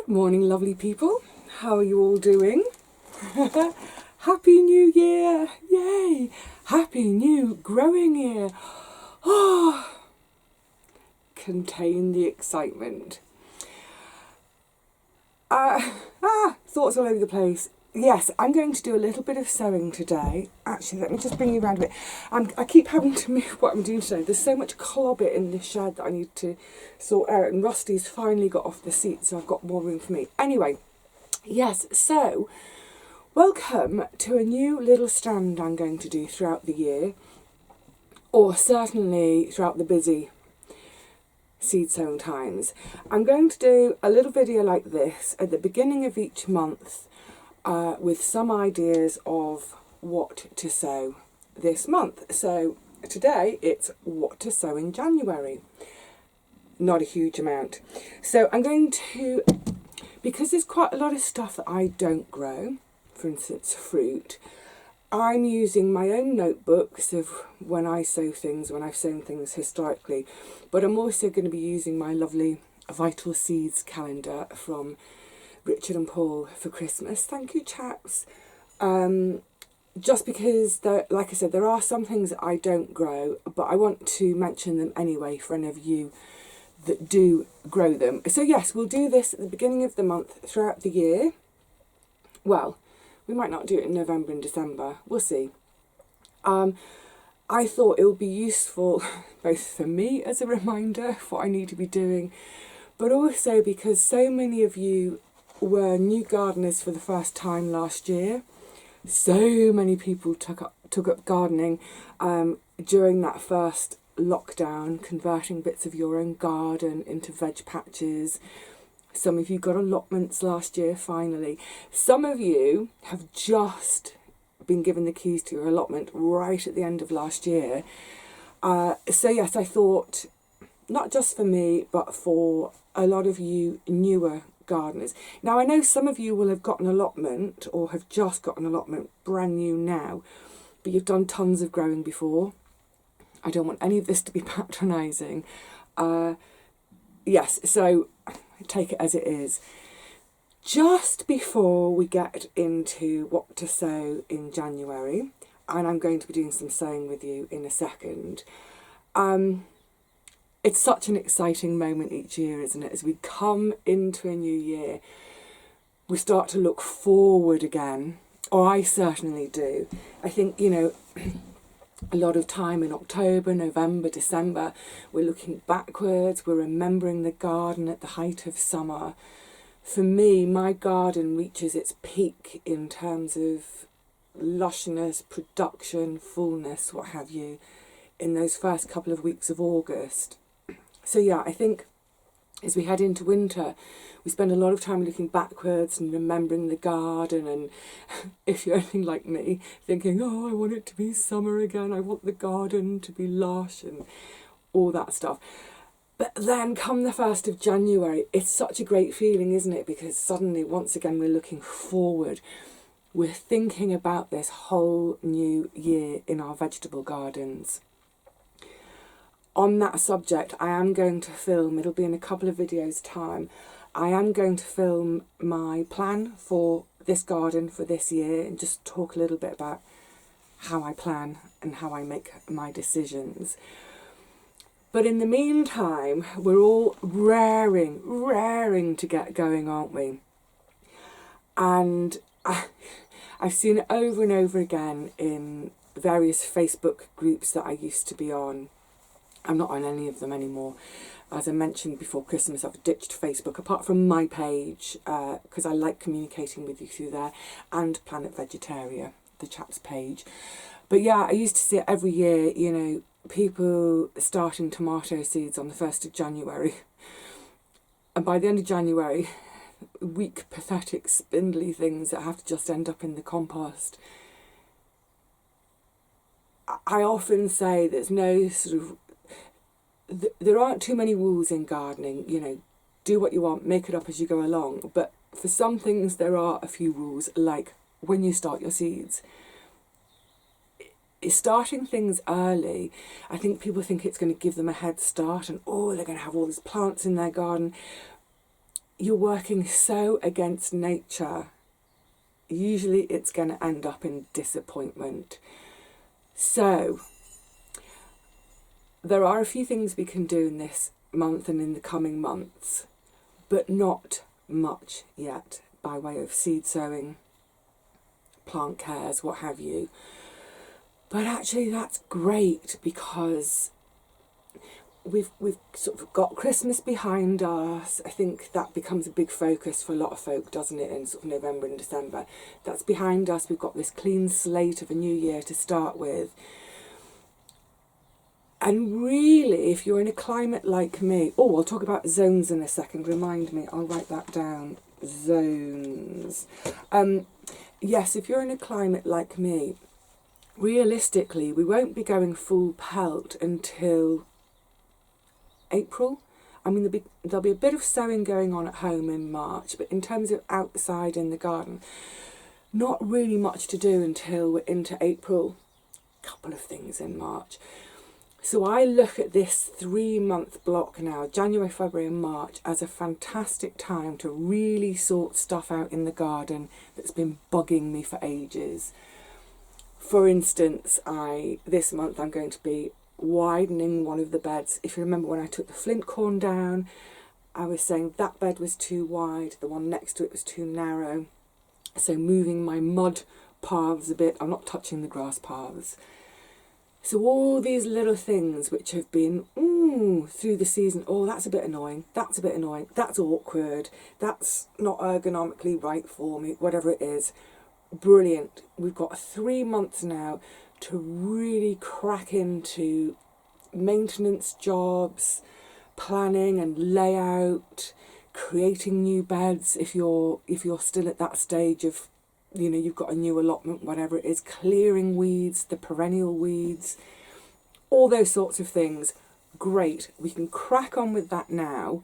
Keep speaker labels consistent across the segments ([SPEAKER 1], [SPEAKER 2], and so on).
[SPEAKER 1] Good morning, lovely people. How are you all doing? Happy New Year! Yay! Happy New Growing Year! Oh, contain the excitement. Thoughts all over the place. Yes, I'm going to do a little bit of sewing today. Actually, let me just bring you around a bit. I keep having to move what I'm doing today. There's so much clobbit in this shed that I need to sort out, and Rusty's finally got off the seat, so I've got more room for me. Anyway, yes, so welcome to a new little stand I'm going to do throughout the year, or certainly throughout the busy seed sown times. I'm going to do a little video like this at the beginning of each month with some ideas of what to sow this month. So today it's what to sow in January. Not a huge amount. So I'm going to, because there's quite a lot of stuff that I don't grow, for instance fruit, I'm using my own notebooks of when I sow things, when I've sown things historically, but I'm also going to be using my lovely Vital Seeds calendar from Richard and Paul for Christmas. Thank you, chaps. Just because, like I said, there are some things that I don't grow, but I want to mention them anyway for any of you that do grow them. So yes, we'll do this at the beginning of the month throughout the year. Well, we might not do it in November and December. We'll see. I thought it would be useful both for me as a reminder of what I need to be doing, but also because so many of you were new gardeners for the first time last year. So many people took up gardening during that first lockdown, converting bits of your own garden into veg patches. Some of you got allotments last year, finally. Some of you have just been given the keys to your allotment right at the end of last year. So yes, I thought, not just for me, but for a lot of you newer gardeners. Now, I know some of you will have got an allotment or have just got an allotment brand new now, but you've done tons of growing before. I don't want any of this to be patronising. Yes, so take it as it is. Just before we get into what to sow in January, and I'm going to be doing some sowing with you in a second, it's such an exciting moment each year, isn't it? As we come into a new year, we start to look forward again, or I certainly do. I think, you know, a lot of time in October, November, December, we're looking backwards, we're remembering the garden at the height of summer. For me, my garden reaches its peak in terms of lushness, production, fullness, what have you, in those first couple of weeks of August. So yeah, I think as we head into winter, we spend a lot of time looking backwards and remembering the garden, and if you're anything like me, thinking, oh, I want it to be summer again, I want the garden to be lush and all that stuff. But then come the 1st of January, it's such a great feeling, isn't it? Because suddenly, once again, we're looking forward. We're thinking about this whole new year in our vegetable gardens. On that subject, I am going to film, it'll be in a couple of videos' time, I am going to film my plan for this garden for this year and just talk a little bit about how I plan and how I make my decisions. But in the meantime, we're all raring to get going, aren't we? And I've seen it over and over again in various Facebook groups that I used to be on. I'm not on any of them anymore. As I mentioned before Christmas, I've ditched Facebook, apart from my page, because I like communicating with you through there, and Planet Vegetaria, the chap's page. But yeah, I used to see it every year, you know, people starting tomato seeds on the 1st of January. And by the end of January, weak, pathetic, spindly things that have to just end up in the compost. I often say there's no sort of, there aren't too many rules in gardening, you know, do what you want, make it up as you go along. But for some things there are a few rules, like when you start your seeds. Starting things early, I think people think it's going to give them a head start and, oh, they're going to have all these plants in their garden. you're working so against nature, usually it's going to end up in disappointment. So there are a few things we can do in this month and in the coming months, but not much yet by way of seed sowing, plant cares, what have you. But actually that's great, because we've sort of got Christmas behind us. I think that becomes a big focus for a lot of folk, doesn't it, in sort of November and December. That's behind us. We've got this clean slate of a new year to start with. And really, if you're in a climate like me, I'll talk about zones in a second, remind me, I'll write that down, zones. Yes, if you're in a climate like me, realistically, we won't be going full pelt until April. I mean, there'll be a bit of sowing going on at home in March, but in terms of outside in the garden, not really much to do until we're into April. A couple of things in March. So I look at this 3-month block now, January, February and March, as a fantastic time to really sort stuff out in the garden that's been bugging me for ages. For instance, this month I'm going to be widening one of the beds. If you remember when I took the flint corn down, I was saying that bed was too wide, the one next to it was too narrow. So moving my mud paths a bit, I'm not touching the grass paths. So all these little things which have been through the season, that's a bit annoying, that's a bit annoying, that's awkward, that's not ergonomically right for me, whatever it is. Brilliant. We've got 3 months now to really crack into maintenance jobs, planning and layout, creating new beds if you're still at that stage of, you've got a new allotment, whatever it is, clearing weeds, the perennial weeds, all those sorts of things. Great. We can crack on with that now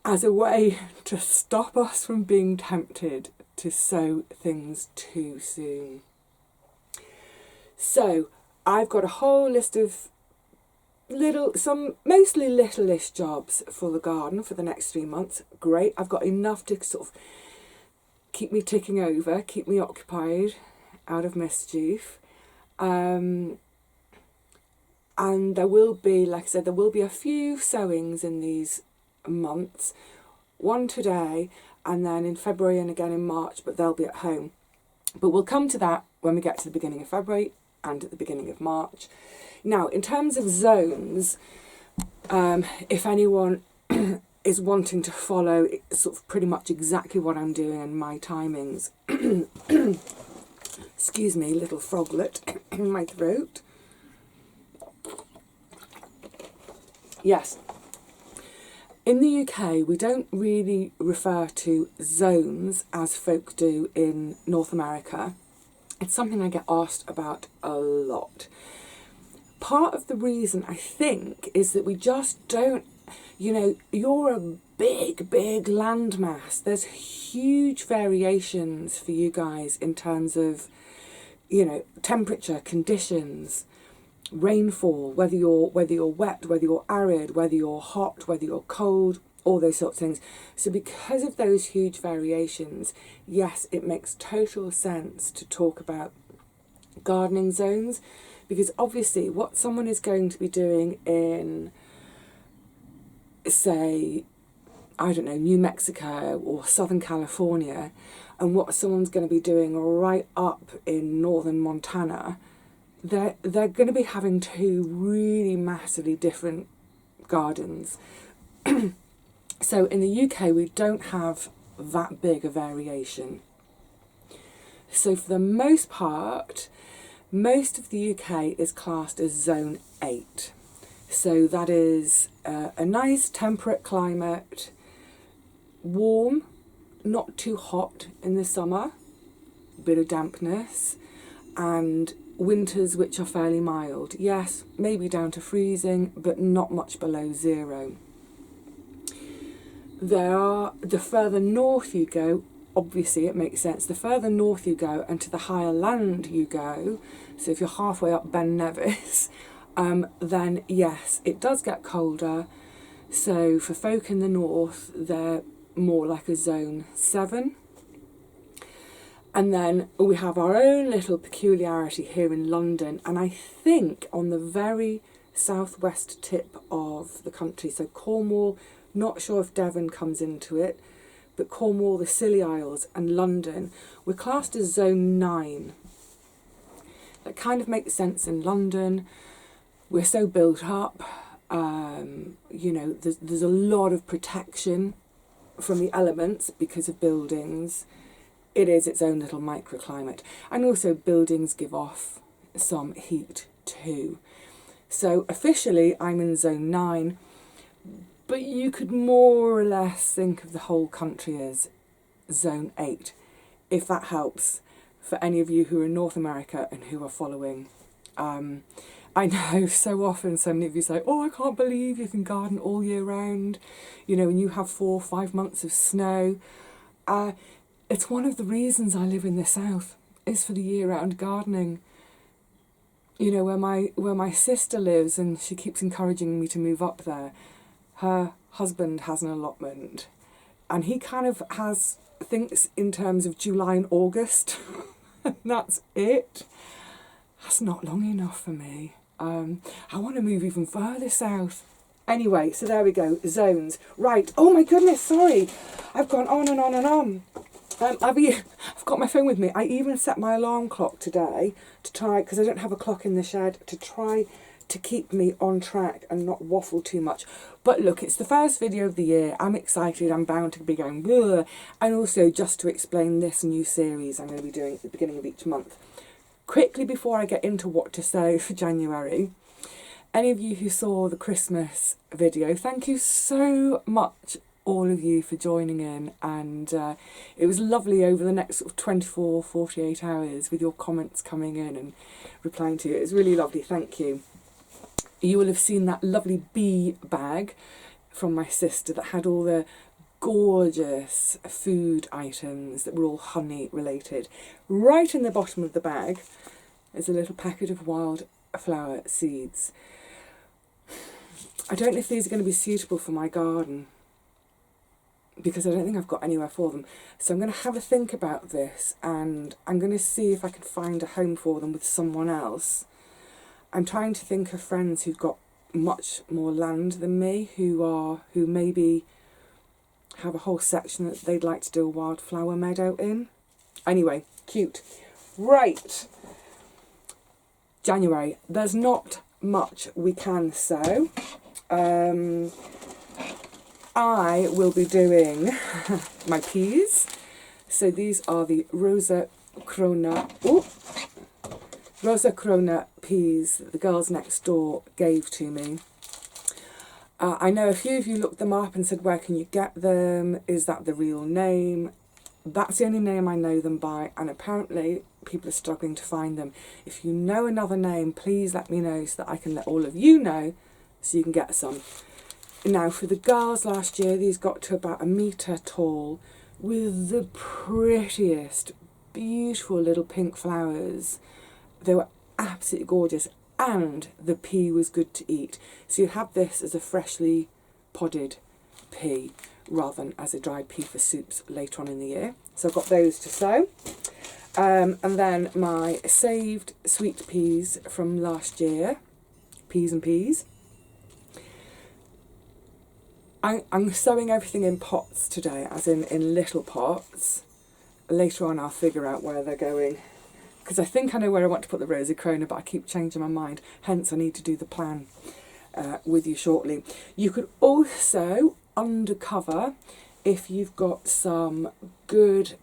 [SPEAKER 1] as a way to stop us from being tempted to sow things too soon. So I've got a whole list of mostly little-ish jobs for the garden for the next 3 months. Great. I've got enough to sort of keep me ticking over, keep me occupied, out of mischief. And there will be, like I said, there will be a few sowings in these months. One today, and then in February and again in March, but they'll be at home. But we'll come to that when we get to the beginning of February and at the beginning of March. Now, in terms of zones, if anyone is wanting to follow sort of pretty much exactly what I'm doing and my timings, excuse me, little froglet in my throat. Yes. In the UK, we don't really refer to zones as folk do in North America. It's something I get asked about a lot. Part of the reason, I think, is that we just don't, you're a big, big landmass. There's huge variations for you guys in terms of, temperature, conditions, rainfall, whether you're wet, whether you're arid, whether you're hot, whether you're cold, all those sorts of things. So because of those huge variations, yes, it makes total sense to talk about gardening zones, because obviously what someone is going to be doing in, say, I don't know, New Mexico or Southern California, and what someone's going to be doing right up in northern Montana, they're going to be having two really massively different gardens. So in the UK, we don't have that big a variation. So for the most part, most of the UK is classed as Zone 8. So that is a nice temperate climate, warm, not too hot in the summer, a bit of dampness, and winters which are fairly mild. Yes, maybe down to freezing, but not much below 0. The further north you go, obviously it makes sense, the further north you go and to the higher land you go, so if you're halfway up Ben Nevis, then yes, it does get colder. So for folk in the north, they're more like a zone 7. And then we have our own little peculiarity here in London, and I think on the very southwest tip of the country, so Cornwall, not sure if Devon comes into it, but Cornwall, the Scilly Isles and London, we're classed as zone 9. That kind of makes sense in London. We're so built up, you know, there's a lot of protection from the elements because of buildings. It is its own little microclimate. And also buildings give off some heat too. So officially I'm in zone 9, but you could more or less think of the whole country as zone 8, if that helps for any of you who are in North America and who are following. I know so often so many of you say, oh, I can't believe you can garden all year round, you know, and you have 4 or 5 months of snow. It's one of the reasons I live in the south, is for the year-round gardening. You know, where my sister lives, and she keeps encouraging me to move up there, her husband has an allotment, and he kind of thinks in terms of July and August. And that's it. That's not long enough for me. I want to move even further south. Anyway, so there we go, zones. Right, oh my goodness, sorry. I've gone on and on and on. I've got my phone with me. I even set my alarm clock today to try, because I don't have a clock in the shed, to try to keep me on track and not waffle too much. But look, it's the first video of the year. I'm excited. I'm bound to be going bleh. And also just to explain this new series I'm going to be doing at the beginning of each month. Quickly, before I get into what to say for January, any of you who saw the Christmas video, thank you so much, all of you, for joining in, and it was lovely over the next sort of 24, 48 hours with your comments coming in and replying to you. It was really lovely, thank you. You will have seen that lovely bee bag from my sister that had all the gorgeous food items that were all honey related. Right in the bottom of the bag is a little packet of wildflower seeds. I don't know if these are going to be suitable for my garden, because I don't think I've got anywhere for them. So I'm going to have a think about this, and I'm going to see if I can find a home for them with someone else. I'm trying to think of friends who've got much more land than me, who maybe have a whole section that they'd like to do a wildflower meadow in. Anyway, cute. Right. January. There's not much we can sow. I will be doing my peas. So these are the Rosa Crona peas that the girls next door gave to me. I know a few of you looked them up and said, where can you get them? Is that the real name? That's the only name I know them by, and apparently people are struggling to find them. If you know another name, please let me know so that I can let all of you know so you can get some. Now, for the girls last year, these got to about 1 metre tall with the prettiest, beautiful little pink flowers. They were absolutely gorgeous, and the pea was good to eat. So you have this as a freshly podded pea rather than as a dried pea for soups later on in the year. So I've got those to sow. And then my saved sweet peas from last year, peas and peas. I'm sowing everything in pots today, as in little pots. Later on I'll figure out where they're going, because I think I know where I want to put the Rosa Crona, but I keep changing my mind. Hence I need to do the plan with you shortly. You could also undercover, if you've got some good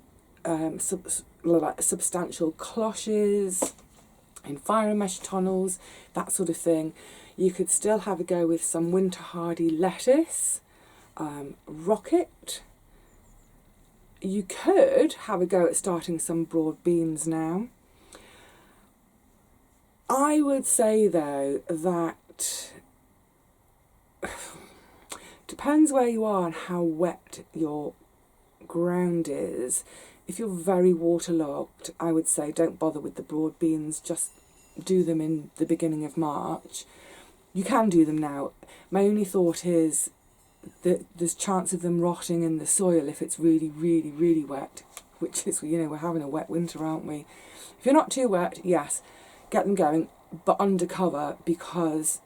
[SPEAKER 1] substantial cloches in fire mesh tunnels, that sort of thing, you could still have a go with some winter hardy lettuce, rocket. You could have a go at starting some broad beans now. I would say though that depends where you are and how wet your ground is. If you're very waterlogged, I would say don't bother with the broad beans, just do them in the beginning of March. You can do them now. My only thought is there's chance of them rotting in the soil if it's really, really, really wet, which is, you know, we're having a wet winter, aren't we? If you're not too wet, yes, get them going, but under cover, because,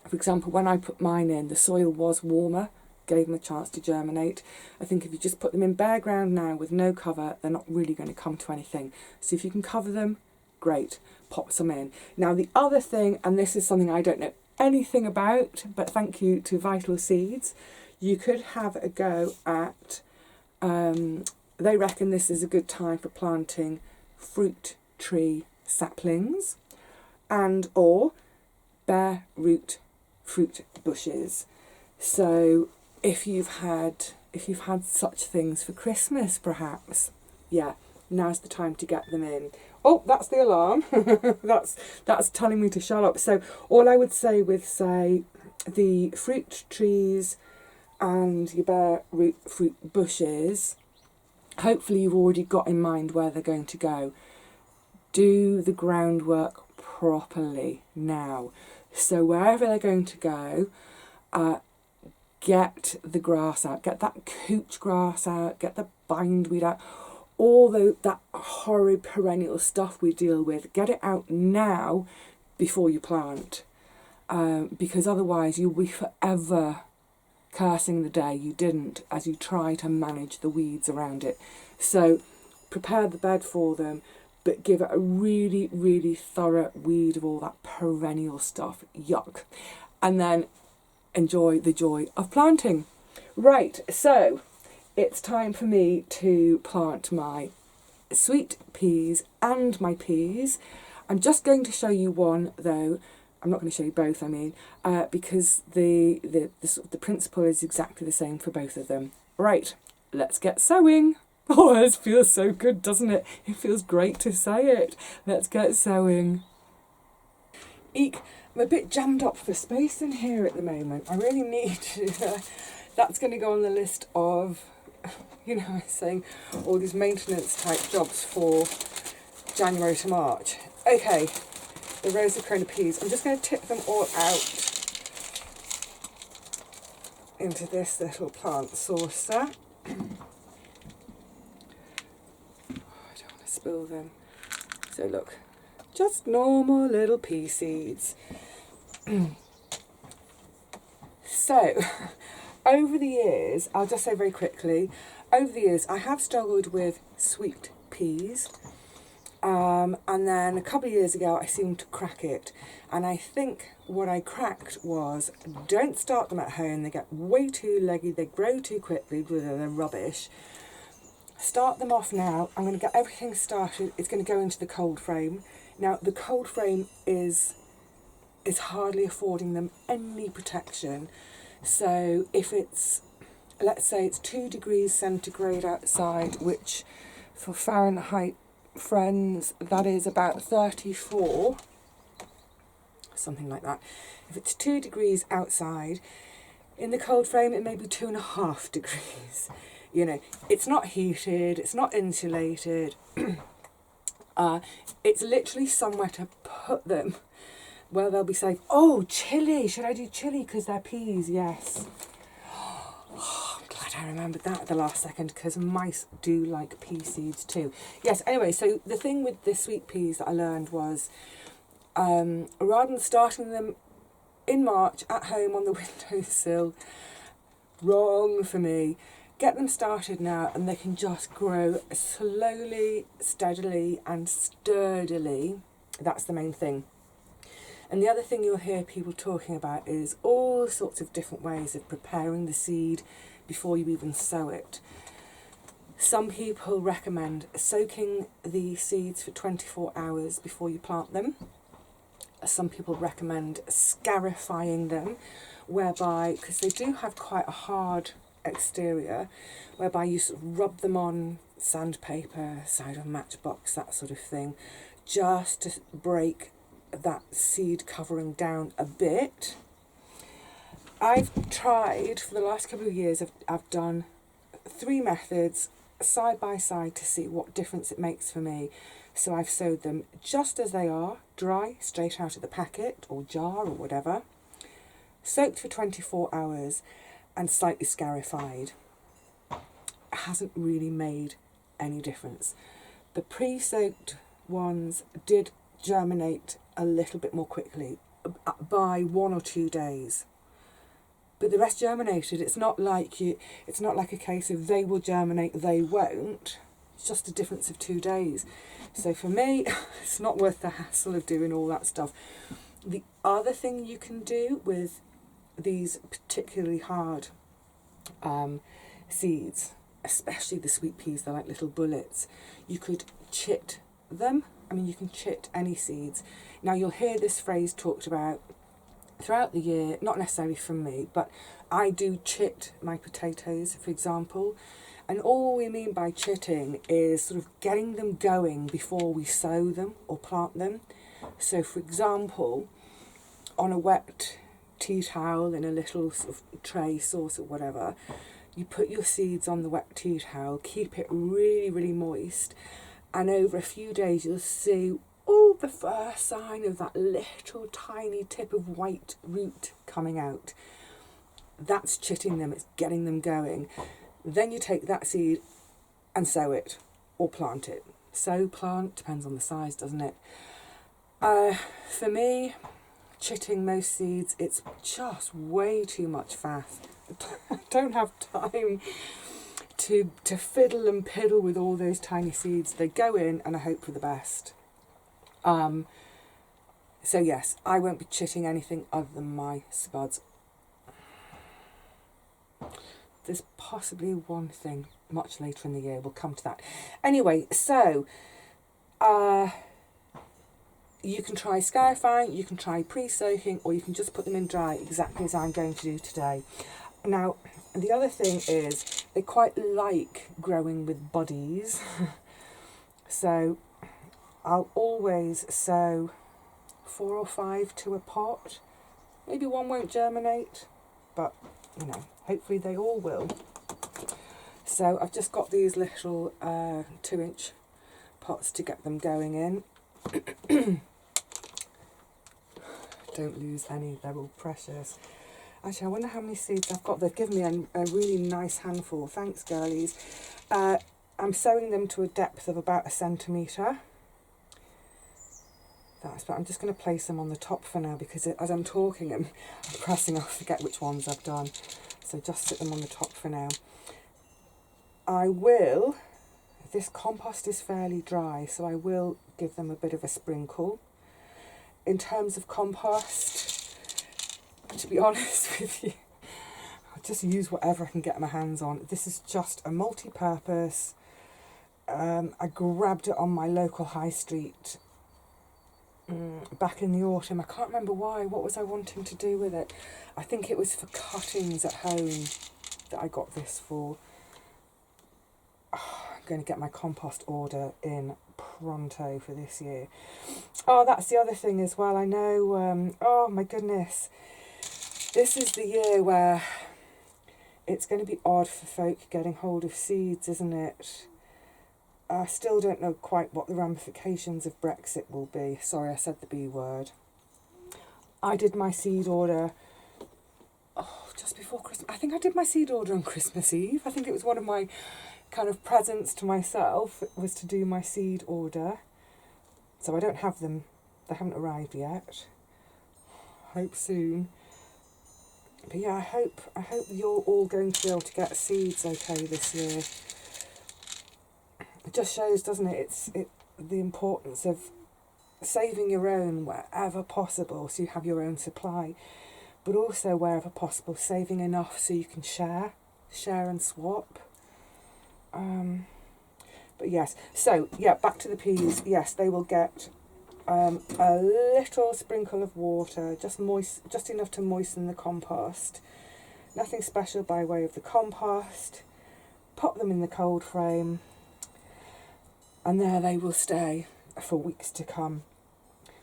[SPEAKER 1] for example, when I put mine in, the soil was warmer, gave them a chance to germinate. I think if you just put them in bare ground now with no cover, they're not really going to come to anything. So if you can cover them, great, pop some in. Now the other thing, and this is something I don't know anything about, but thank you to Vital Seeds, you could have a go at, they reckon this is a good time for planting fruit tree saplings and or bare root fruit bushes. So if you've had such things for Christmas, perhaps, yeah, now's the time to get them in. Oh, that's the alarm. that's telling me to shut up. So all I would say with, say, the fruit trees and your bare root fruit bushes, hopefully you've already got in mind where they're going to go. Do the groundwork properly now. So wherever they're going to go, get the grass out, get that couch grass out, get the bindweed out, all that horrid perennial stuff we deal with, get it out now before you plant, because otherwise you'll be forever cursing the day you didn't as you try to manage the weeds around it. So prepare the bed for them, but give it a really, really thorough weed of all that perennial stuff. Yuck. And then enjoy the joy of planting. Right, so it's time for me to plant my sweet peas and my peas. I'm just going to show you one though. I'm not going to show you both, I mean, because the principle is exactly the same for both of them. Right, let's get sowing. Oh, this feels so good, doesn't it? It feels great to say it. Let's get sowing. Eek, I'm a bit jammed up for space in here at the moment. I really need to, that's going to go on the list of, you know, I'm saying all these maintenance type jobs for January to March. Okay, the Rosa peas. I'm just going to tip them all out into this little plant saucer. I don't want to spill them. So look, just normal little pea seeds. So, over the years, I'll just say very quickly, over the years I have struggled with sweet peas, and then a couple of years ago I seemed to crack it, and I think what I cracked was, don't start them at home, they get way too leggy, they grow too quickly, they're rubbish. Start them off now. I'm going to get everything started. It's going to go into the cold frame. Now the cold frame is hardly affording them any protection. So if it's, let's say it's 2 degrees centigrade outside, which for Fahrenheit friends, that is about 34, something like that. If it's 2 degrees outside, in the cold frame it may be 2.5 degrees. You know, it's not heated, it's not insulated. It's literally somewhere to put them where they'll be safe. Oh, chilli! Should I do chilli because they're peas? Yes. Oh, I'm glad I remembered that at the last second, because mice do like pea seeds too. Yes, anyway, so the thing with the sweet peas that I learned was, rather than starting them in March at home on the windowsill, wrong for me. Get them started now and they can just grow slowly, steadily and sturdily. That's the main thing. And the other thing you'll hear people talking about is all sorts of different ways of preparing the seed before you even sow it. Some people recommend soaking the seeds for 24 hours before you plant them. Some people recommend scarifying them, whereby, because they do have quite a hard exterior, whereby you sort of rub them on sandpaper, side of a matchbox, that sort of thing, just to break that seed covering down a bit. I've tried for the last couple of years, I've done 3 methods side by side to see what difference it makes for me. So I've sowed them just as they are, dry, straight out of the packet or jar or whatever, soaked for 24 hours. and slightly scarified. It hasn't really made any difference. The pre-soaked ones did germinate a little bit more quickly, by 1 or 2 days. But the rest germinated. It's not like a case of they will germinate, they won't. It's just a difference of 2 days. So for me, it's not worth the hassle of doing all that stuff. The other thing you can do with these particularly hard seeds, especially the sweet peas, they're like little bullets, you could chit them. I mean, you can chit any seeds. Now, you'll hear this phrase talked about throughout the year, not necessarily from me, but I do chit my potatoes, for example. And all we mean by chitting is sort of getting them going before we sow them or plant them. So, for example, on a wet tea towel in a little sort of tray, sauce or whatever, you put your seeds on the wet tea towel, keep it really, really moist, and over a few days you'll see the first sign of that little tiny tip of white root coming out. That's chitting them, it's getting them going. Then you take that seed and sow it or plant it. Sow, plant, depends on the size, doesn't it? For me, chitting most seeds, it's just way too much faff. I don't have time to fiddle and piddle with all those tiny seeds. They go in and I hope for the best. So yes, I won't be chitting anything other than my spuds. There's possibly one thing much later in the year, we'll come to that. Anyway, so you can try scarifying, you can try pre-soaking, or you can just put them in dry, exactly as I'm going to do today. Now, the other thing is they quite like growing with buddies. So I'll always sow 4 or 5 to a pot. Maybe one won't germinate, but you know, hopefully they all will. So I've just got these little 2-inch pots to get them going in. Don't lose any, they're all precious. Actually, I wonder how many seeds I've got. They've given me a really nice handful. Thanks, girlies. I'm sowing them to a depth of about 1 centimetre. But I'm just going to place them on the top for now because as I'm talking, I'm pressing, I forget which ones I've done. So just sit them on the top for now. This compost is fairly dry, so I will give them a bit of a sprinkle. In terms of compost, to be honest with you, I'll just use whatever I can get my hands on. This is just a multi-purpose. I grabbed it on my local high street back in the autumn. I can't remember why. What was I wanting to do with it? I think it was for cuttings at home that I got this for. I'm going to get my compost order in pronto for this year. Oh, that's the other thing as well. I know, oh my goodness. This is the year where it's going to be odd for folk getting hold of seeds, isn't it? I still don't know quite what the ramifications of Brexit will be. Sorry, I said the B word. I did my seed order just before Christmas. I think I did my seed order on Christmas Eve. I think it was one of my kind of presents to myself, was to do my seed order. So I don't have them. They haven't arrived yet. Hope soon. But yeah, I hope you're all going to be able to get seeds okay this year. It just shows, doesn't it, the importance of saving your own wherever possible so you have your own supply, but also wherever possible saving enough so you can share and swap. But yes, so yeah, back to the peas. Yes, they will get a little sprinkle of water, just enough to moisten the compost. Nothing special by way of the compost. Pop them in the cold frame. And there they will stay for weeks to come.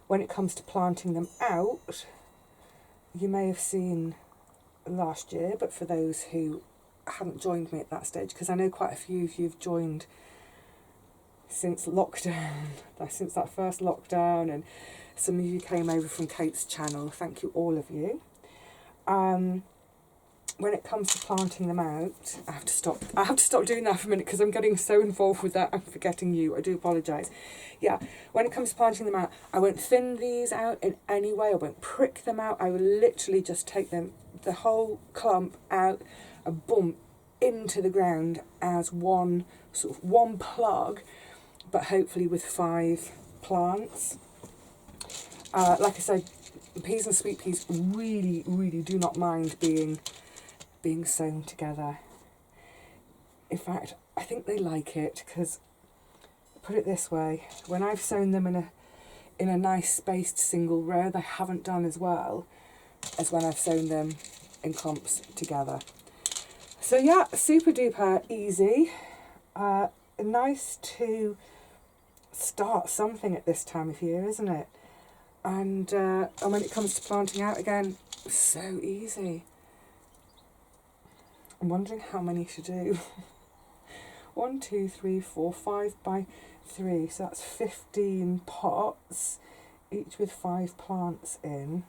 [SPEAKER 1] When it comes to planting them out, you may have seen last year, but for those who haven't joined me at that stage, because I know quite a few of you have joined since lockdown, since that first lockdown, and some of you came over from Kate's channel. Thank you, all of you. when it comes to planting them out, I have to stop doing that for a minute because I'm getting so involved with that. I'm forgetting you. I do apologise. Yeah, when it comes to planting them out, I won't thin these out in any way. I won't prick them out. I will literally just take them, the whole clump out, and boom, into the ground as one plug, but hopefully with 5 plants. Like I said, peas and sweet peas really do not mind being sown together. In fact, I think they like it because, put it this way, when I've sown them in a nice spaced single row, they haven't done as well as when I've sown them in clumps together. So yeah, super duper easy. Nice to start something at this time of year, isn't it? And when it comes to planting out again, so easy. I'm wondering how many to do. 1, 2, 3, 4, 5 by 3. So that's 15 pots, each with 5 plants in.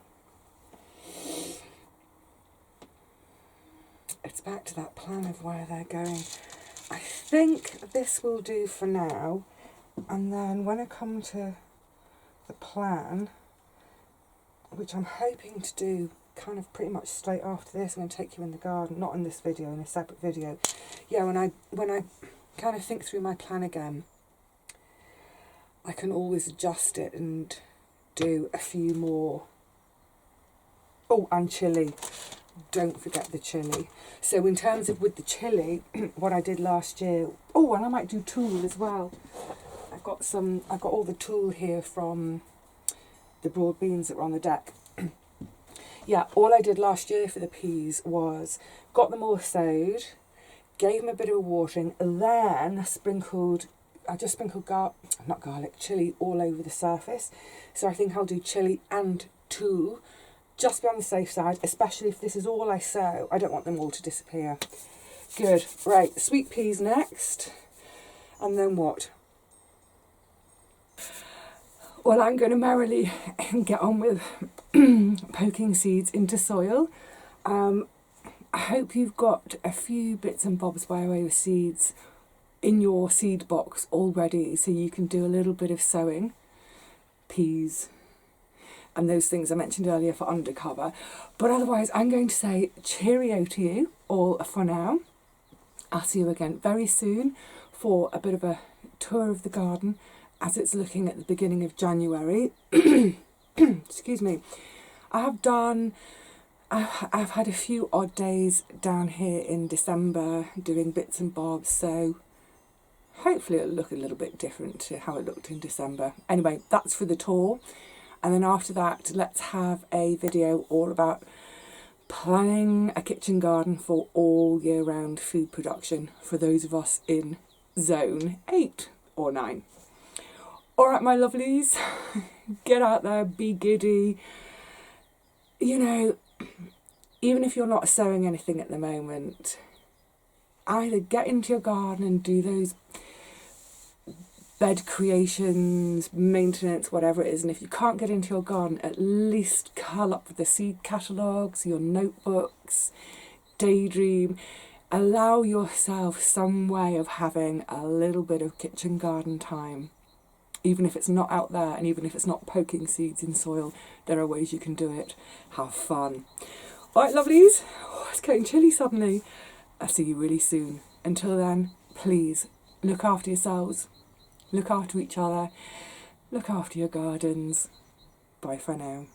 [SPEAKER 1] It's back to that plan of where they're going. I think this will do for now. And then when I come to the plan, which I'm hoping to do kind of pretty much straight after this, I'm going to take you in the garden, not in this video, in a separate video. Yeah, when I kind of think through my plan again, I can always adjust it and do a few more. Oh, and chilli. Don't forget the chilli. So in terms of with the chilli, what I did last year, oh, and I might do tulle as well. I've got all the tulle here from the broad beans that were on the deck. Yeah, all I did last year for the peas was got them all sowed, gave them a bit of watering, then I just sprinkled not garlic, chilli all over the surface. So I think I'll do chilli and tulle, just be on the safe side, especially if this is all I sow. I don't want them all to disappear. Good. Right, sweet peas next. And then what? Well, I'm going to merrily get on with poking seeds into soil. I hope you've got a few bits and bobs by way of seeds in your seed box already, so you can do a little bit of sowing. Peas and those things I mentioned earlier for undercover. But otherwise, I'm going to say cheerio to you all for now. I'll see you again very soon for a bit of a tour of the garden as it's looking at the beginning of January. Excuse me. I've had a few odd days down here in December doing bits and bobs, so hopefully it'll look a little bit different to how it looked in December. Anyway, that's for the tour. And then after that, let's have a video all about planning a kitchen garden for all year round food production for those of us in zone 8 or 9. All right, my lovelies, get out there, be giddy. You know, even if you're not sowing anything at the moment, either get into your garden and do those bed creations, maintenance, whatever it is. And if you can't get into your garden, at least curl up with the seed catalogues, your notebooks, daydream. Allow yourself some way of having a little bit of kitchen garden time. Even if it's not out there and even if it's not poking seeds in soil, there are ways you can do it. Have fun. All right, lovelies. Oh, it's getting chilly suddenly. I'll see you really soon. Until then, please look after yourselves. Look after each other. Look after your gardens. Bye for now.